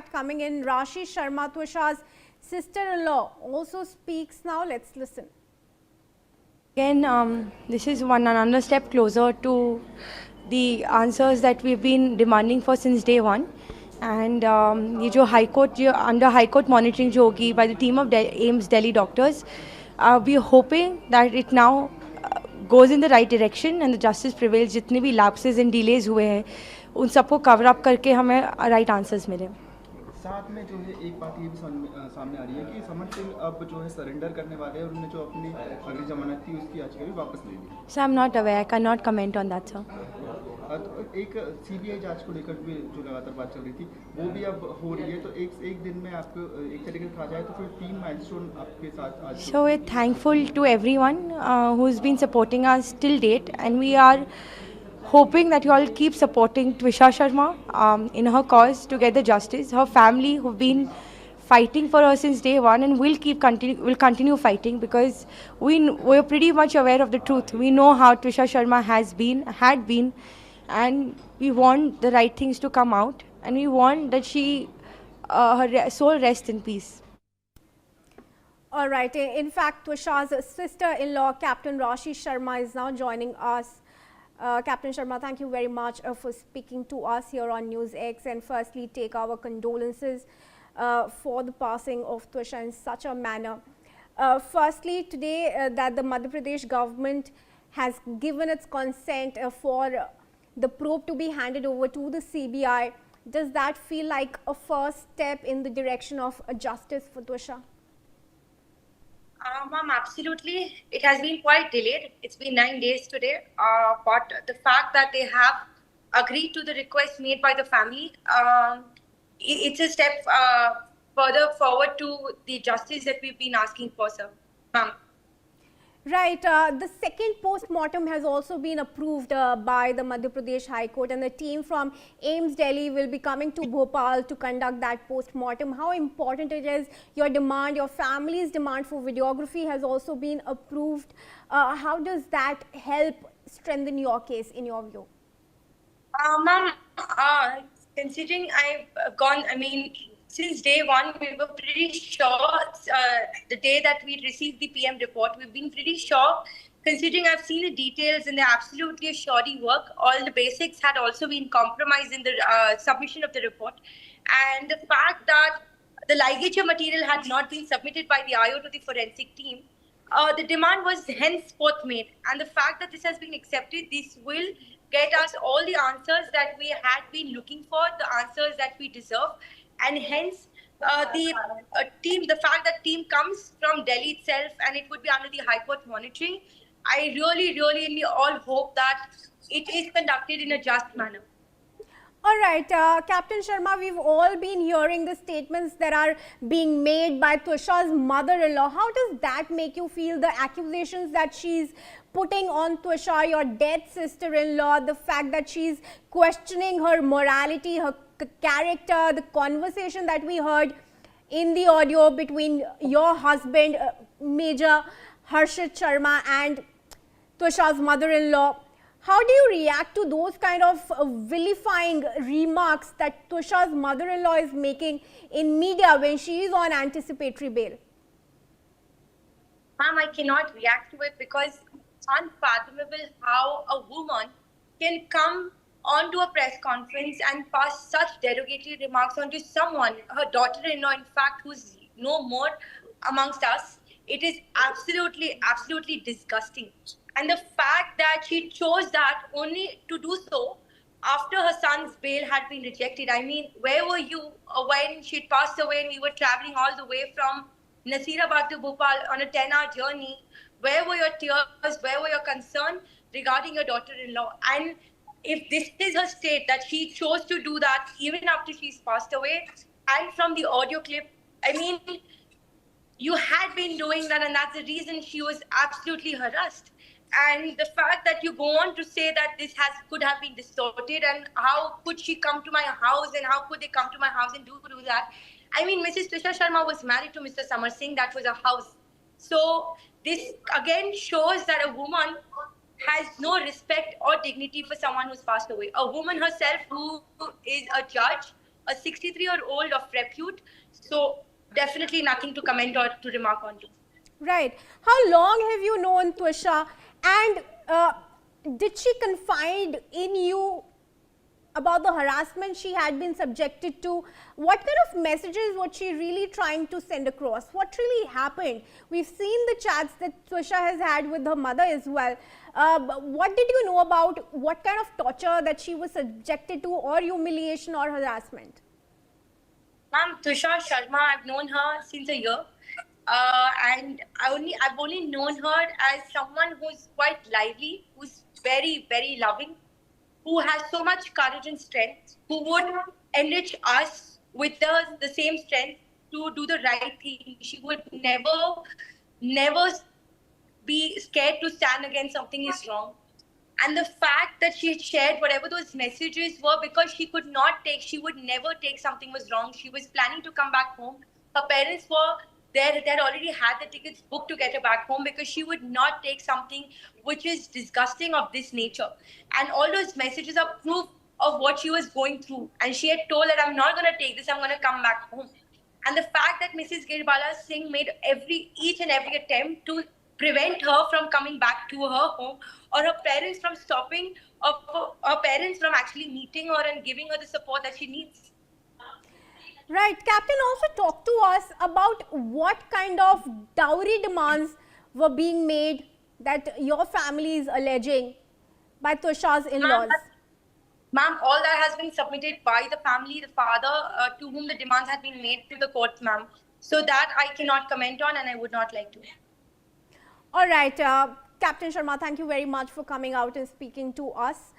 Coming in, Rashi Sharma, Twisha's sister-in-law, also speaks now. Let's listen. Again, this is another step closer to the answers that we've been demanding for since day one. And ये जो High Court under High Court monitoring जो होगी by the team of AIIMS Delhi doctors, we are hoping that it now goes in the right direction and the justice prevails. जितने भी lapses and delays हुए हैं उन सबको cover up करके हमें right answers मिले. साथ में जो है एक बात ये भी सामने आ रही है कि समर सिंह अब जो है सरेंडर करने वाले हैं और उन्होंने जो अपनी अगली जमानत थी उसकी याचिका भी वापस ले ली. So I'm not aware. I cannot comment on that, sir. तो एक सीबीआई जांच को लेकर भी जो लगातार बात चल रही थी वो भी अब हो रही है, तो एक दिन में आपको एक तरीके से कहा जाए तो फिर 3 माइलस्टोन आपके साथ आज. So we're thankful to everyone who's been supporting us till date, and we are hoping that you all keep supporting Twisha Sharma in her cause to get the justice. Her family who've been fighting for her since day one and will continue fighting, because we're pretty much aware of the truth. We know how Twisha Sharma had been, and we want the right things to come out, and we want that her soul rest in peace. All right. In fact, Twisha's sister-in-law, Captain Rashi Sharma, is now joining us. Captain Sharma, thank you very much for speaking to us here on News X, and firstly take our condolences for the passing of Twisha in such a manner. Firstly, today that the Madhya Pradesh government has given its consent for the probe to be handed over to the CBI, does that feel like a first step in the direction of justice for Twisha? Ma'am, absolutely. It has been quite delayed. It's been 9 days today. But the fact that they have agreed to the request made by the family, it's a step further forward to the justice that we've been asking for, sir. Ma'am. Right. The second post-mortem has also been approved by the Madhya Pradesh High Court, and the team from AIIMS Delhi will be coming to Bhopal to conduct that post-mortem. How important it is, your demand, your family's demand for videography has also been approved. How does that help strengthen your case in your view? Ma'am, considering I've gone, since day one, we were pretty sure the day that we received the PM report, we've been pretty sure, considering I've seen the details and they're absolutely a shoddy work. All the basics had also been compromised in the submission of the report. And the fact that the ligature material had not been submitted by the IO to the forensic team, the demand was henceforth made. And the fact that this has been accepted, this will get us all the answers that we had been looking for, the answers that we deserve. And hence, the fact that team comes from Delhi itself and it would be under the High Court monitoring, I really all hope that it is conducted in a just manner. All right, Captain Sharma, we've all been hearing the statements that are being made by Twisha's mother-in-law. How does that make you feel, the accusations that she's putting on Twisha, your dead sister-in-law, the fact that she's questioning her morality, her character, the conversation that we heard in the audio between your husband, Major Harshit Sharma, and Twisha's mother-in-law? How do you react to those kind of vilifying remarks that Twisha's mother-in-law is making in media when she is on anticipatory bail? Ma'am, I cannot react to it because it's unfathomable how a woman can come onto a press conference and pass such derogatory remarks onto someone, her daughter-in-law, in fact, who's no more amongst us. It is absolutely disgusting. And the fact that she chose that only to do so after her son's bail had been rejected. I mean, where were you when she passed away and we were traveling all the way from Nasirabad to Bhopal on a 10-hour journey? Where were your tears? Where were your concerns regarding your daughter-in-law? And if this is her state, that she chose to do that even after she's passed away, and from the audio clip, I mean, you had been doing that, and that's the reason she was absolutely harassed. And the fact that you go on to say that this could have been distorted, and how could she come to my house, and how could they come to my house and do that? I mean, Mrs. Twisha Sharma was married to Mr. Samar Singh. That was a house. So this again shows that a woman has no respect or dignity for someone who's passed away. A woman herself who is a judge, a 63-year-old of repute. So definitely nothing to comment or to remark on to. Right. How long have you known Twisha, and did she confide in you about the harassment she had been subjected to? What kind of messages was she really trying to send across? What really happened? We've seen the chats that Twisha has had with her mother as well. What did you know about what kind of torture that she was subjected to, or humiliation or harassment? Ma'am, Tusha Sharma, I've known her since a year. And I've only known her as someone who's quite lively, who's very, very loving, who has so much courage and strength, who would enrich us with the same strength to do the right thing. She would never be scared to stand against something is wrong. And the fact that she had shared whatever those messages were, because she would never take something was wrong. She was planning to come back home. Her parents were there, they had already had the tickets booked to get her back home, because she would not take something which is disgusting of this nature. And all those messages are proof of what she was going through. And she had told that I'm not going to take this, I'm going to come back home. And the fact that Mrs. Girbala Singh made each and every attempt to prevent her from coming back to her home, or her parents from stopping, or her parents from actually meeting her and giving her the support that she needs. Right. Captain also talked to us about what kind of dowry demands were being made that your family is alleging by Tusha's in-laws. Ma'am, all that has been submitted by the family, the father, to whom the demands had been made to the courts, ma'am. So that I cannot comment on, and I would not like to. All right. Captain Sharma, thank you very much for coming out and speaking to us.